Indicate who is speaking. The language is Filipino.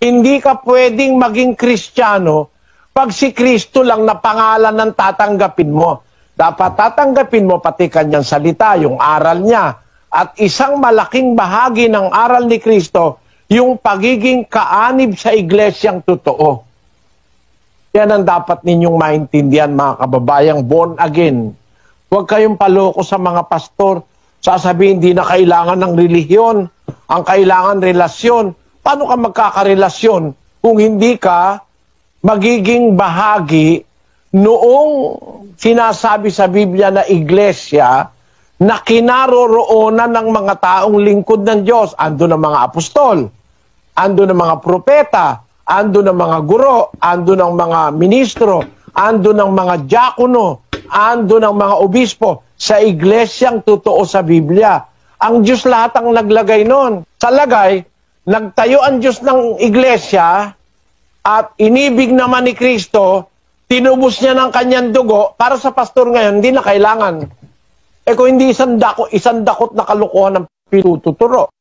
Speaker 1: Hindi ka pwedeng maging Kristiyano pag si Kristo lang na pangalan ng tatanggapin mo. Dapat tatanggapin mo pati kanyang salita, yung aral niya. At isang malaking bahagi ng aral ni Kristo, yung pagiging kaanib sa iglesyang totoo. Yan ang dapat ninyong maintindihan, mga kababayang born again. Huwag kayong paloko sa mga pastor. Sasabihin, hindi na kailangan ng relihiyon. Ang kailangan relasyon. Paano ka magkakarelasyon kung hindi ka magiging bahagi noong sinasabi sa Biblia na iglesia na kinaroroonan ng mga taong lingkod ng Diyos? Ando ng mga apostol, ando ng mga propeta, ando ng mga guro, ando ng mga ministro, ando ng mga diakono, ando ng mga obispo sa iglesyang totoo sa Biblia. Ang Diyos lahat ang naglagay nun. Sa lagay, nagtayo ang Diyos ng iglesia at inibig naman ni Kristo, tinubos niya ng kanyang dugo para sa pastor ngayon, hindi na kailangan. Kung hindi isang dakot na kalukuhan ng pinututuro.